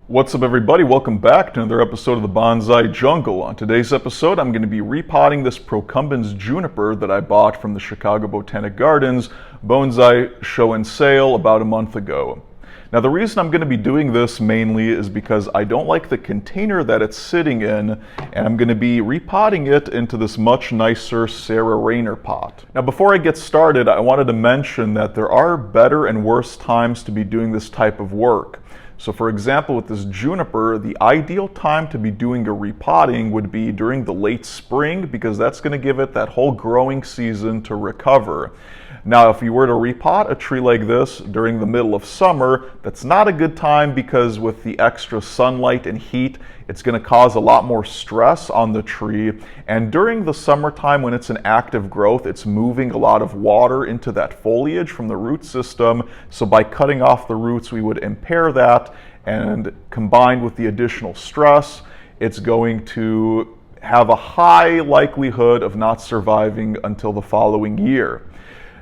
What's up, everybody? Welcome back to another episode of the Bonsai Jungle. On today's episode, I'm going to be repotting this procumbens juniper that I bought from the Chicago Botanic Gardens Bonsai Show and Sale about a month ago. Now, the reason I'm going to be doing this mainly is because I don't like the container that it's sitting in, and I'm going to be repotting it into this much nicer Sarah Rayner pot. Now, before I get started, I wanted to mention that there are better and worse times to be doing this type of work. So for example, with this juniper, the ideal time to be doing a repotting would be during the late spring, because that's going to give it that whole growing season to recover. Now, if you were to repot a tree like this during the middle of summer, that's not a good time, because with the extra sunlight and heat, it's going to cause a lot more stress on the tree. And during the summertime, when it's in active growth, it's moving a lot of water into that foliage from the root system. So by cutting off the roots, we would impair that, and combined with the additional stress, it's going to have a high likelihood of not surviving until the following year.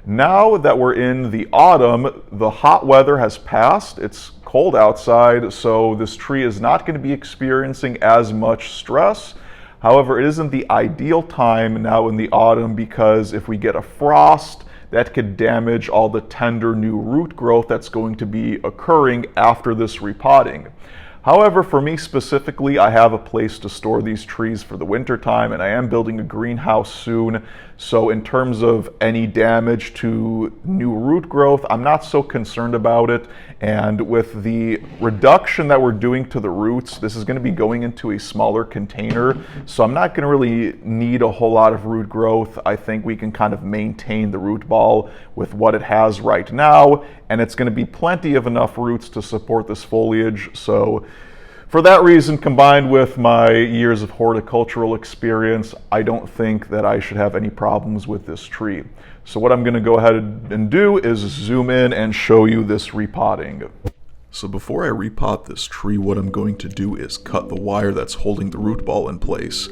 Now that we're in the autumn, the hot weather has passed. It's cold outside, so this tree is not going to be experiencing as much stress. However, it isn't the ideal time now in the autumn, because if we get a frost, that could damage all the tender new root growth that's going to be occurring after this repotting. However, for me specifically, I have a place to store these trees for the winter time, and I am building a greenhouse soon. So in terms of any damage to new root growth, I'm not so concerned about it. And with the reduction that we're doing to the roots, this is going to be going into a smaller container. So I'm not going to really need a whole lot of root growth. I think we can kind of maintain the root ball with what it has right now, and it's going to be plenty of enough roots to support this foliage. So for that reason, combined with my years of horticultural experience, I don't think that I should have any problems with this tree. So what I'm going to go ahead and do is zoom in and show you this repotting. So before I repot this tree, what I'm going to do is cut the wire that's holding the root ball in place.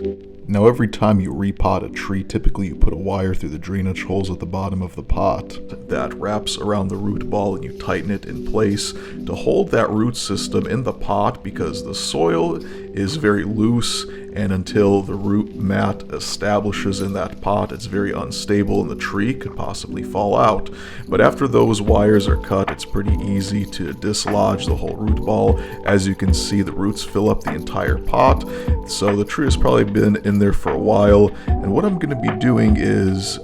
Now, every time you repot a tree, typically you put a wire through the drainage holes at the bottom of the pot that wraps around the root ball, and you tighten it in place to hold that root system in the pot, because the soil is very loose, and until the root mat establishes in that pot, it's very unstable and the tree could possibly fall out. But after those wires are cut, it's pretty easy to dislodge the whole root ball. As you can see, the roots fill up the entire pot, so the tree has probably been in there for a while. And what I'm going to be doing is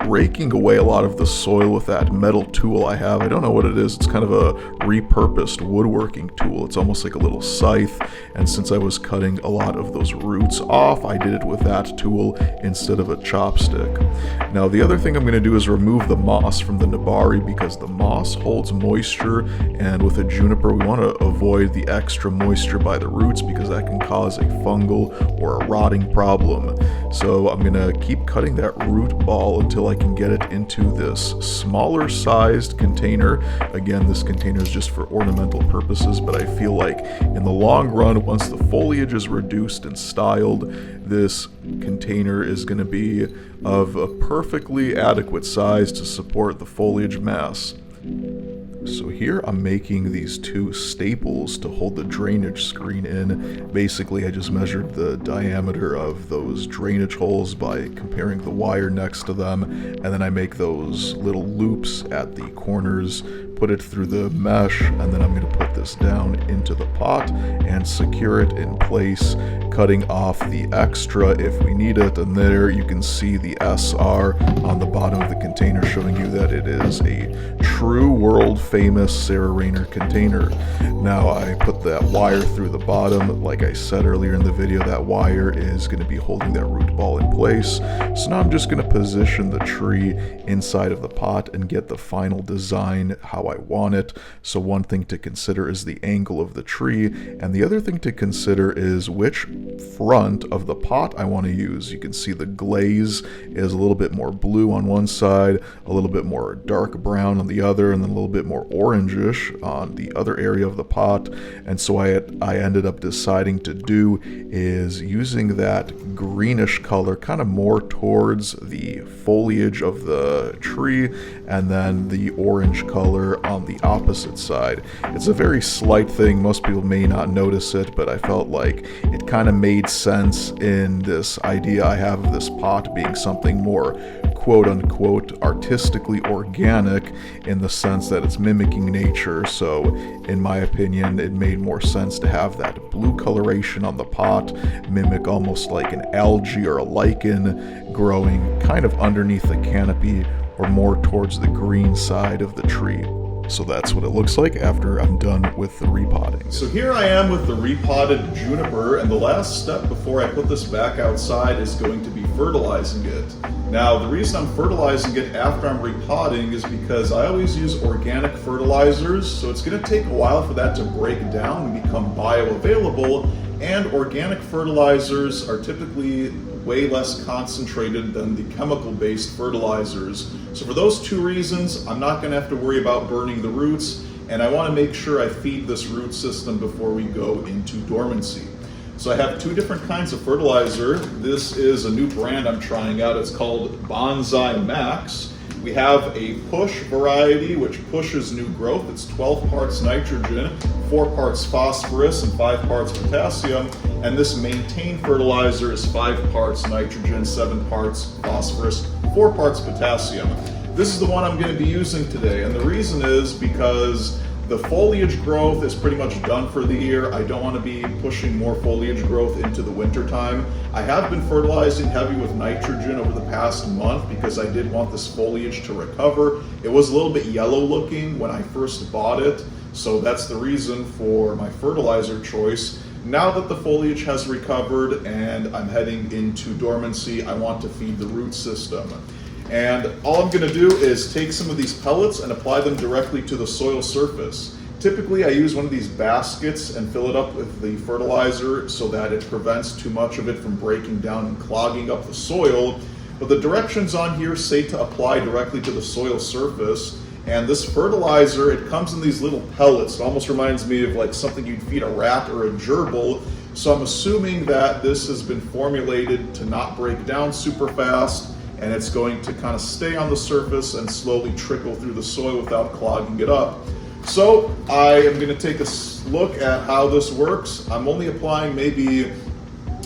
raking away a lot of the soil with that metal tool I have. I don't know what it is. It's kind of a repurposed woodworking tool. It's almost like a little scythe, and since I was cutting a lot of those roots off, I did it with that tool instead of a chopstick. Now, the other thing I'm going to do is remove the moss from the nabari, because the moss holds moisture, and with a juniper we want to avoid the extra moisture by the roots, because that can cause a fungal or a rotting problem. So I'm going to keep cutting that root ball until I can get it into this smaller sized container. Again, this container is just for ornamental purposes, but I feel like in the long run, once the foliage is reduced and styled, this container is going to be of a perfectly adequate size to support the foliage mass. So here I'm making these two staples to hold the drainage screen in. Basically, I just measured the diameter of those drainage holes by comparing the wire next to them, and then I make those little loops at the corners, put it through the mesh, and then I'm going to put this down into the pot and secure it in place, cutting off the extra if we need it. And there you can see the SR on the bottom of the container, showing you that it is a true world famous Sarah Rayner container. Now, I put that wire through the bottom. Like I said earlier in the video, that wire is going to be holding that root ball in place. So now I'm just going to position the tree inside of the pot and get the final design how I want it. So one thing to consider is the angle of the tree, and the other thing to consider is which front of the pot I want to use. You can see the glaze is a little bit more blue on one side, a little bit more dark brown on the other, and then a little bit more orangish on the other area of the pot. And so I ended up deciding to do is using that greenish color kind of more towards the foliage of the tree, and then the orange color on the opposite side. It's a very slight thing. Most people may not know notice it, but I felt like it kind of made sense in this idea I have of this pot being something more quote-unquote artistically organic, in the sense that it's mimicking nature. So in my opinion, it made more sense to have that blue coloration on the pot mimic almost like an algae or a lichen growing kind of underneath the canopy or more towards the green side of the tree. So that's what it looks like after I'm done with the repotting. So here I am with the repotted juniper, and the last step before I put this back outside is going to be fertilizing it. Now, the reason I'm fertilizing it after I'm repotting is because I always use organic fertilizers, so it's going to take a while for that to break down and become bioavailable, and organic fertilizers are typically way less concentrated than the chemical-based fertilizers. So for those two reasons, I'm not going to have to worry about burning the roots, and I want to make sure I feed this root system before we go into dormancy. So I have two different kinds of fertilizer. This is a new brand I'm trying out. It's called Bonsai Max. We have a push variety, which pushes new growth. It's 12 parts nitrogen, 4 parts phosphorus, and 5 parts potassium. And this maintain fertilizer is 5 parts nitrogen, 7 parts phosphorus, 4 parts potassium. This is the one I'm going to be using today. And the reason is because the foliage growth is pretty much done for the year. I don't want to be pushing more foliage growth into the winter time. I have been fertilizing heavy with nitrogen over the past month because I did want this foliage to recover. It was a little bit yellow looking when I first bought it, so that's the reason for my fertilizer choice. Now that the foliage has recovered and I'm heading into dormancy, I want to feed the root system. And all I'm going to do is take some of these pellets and apply them directly to the soil surface. Typically I use one of these baskets and fill it up with the fertilizer so that it prevents too much of it from breaking down and clogging up the soil. But the directions on here say to apply directly to the soil surface. And this fertilizer, it comes in these little pellets. It almost reminds me of like something you'd feed a rat or a gerbil. So I'm assuming that this has been formulated to not break down super fast, and it's going to kind of stay on the surface and slowly trickle through the soil without clogging it up. So I am going to take a look at how this works. I'm only applying maybe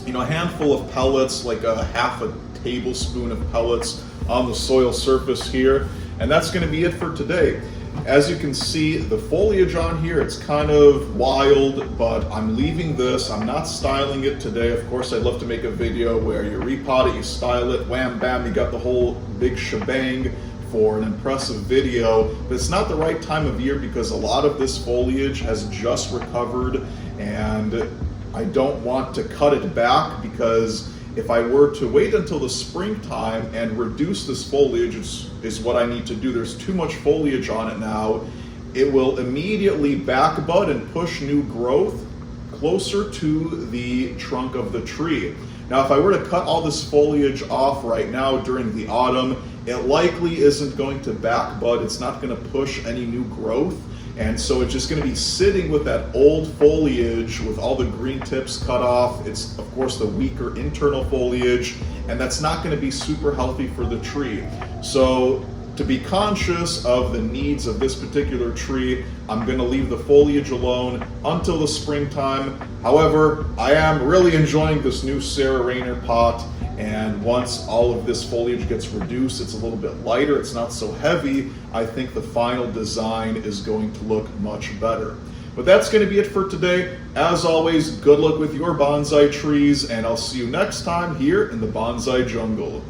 a handful of pellets, like a half a tablespoon of pellets on the soil surface here, and that's going to be it for today. As you can see, the foliage on here, it's kind of wild, but I'm leaving this. I'm not styling it today. Of course, I'd love to make a video where you repot it, you style it, wham, bam, you got the whole big shebang for an impressive video. But it's not the right time of year because a lot of this foliage has just recovered, and I don't want to cut it back, because if I were to wait until the springtime and reduce this foliage, is what I need to do. There's too much foliage on it now. It will immediately back bud and push new growth closer to the trunk of the tree. Now, if I were to cut all this foliage off right now during the autumn, it likely isn't going to back bud. It's not going to push any new growth. And so it's just going to be sitting with that old foliage with all the green tips cut off. It's, of course, the weaker internal foliage, and that's not going to be super healthy for the tree. So to be conscious of the needs of this particular tree, I'm going to leave the foliage alone until the springtime. However, I am really enjoying this new Sarah Rayner pot. And once all of this foliage gets reduced, it's a little bit lighter, it's not so heavy, I think the final design is going to look much better. But that's going to be it for today. As always, good luck with your bonsai trees, and I'll see you next time here in the Bonsai Jungle.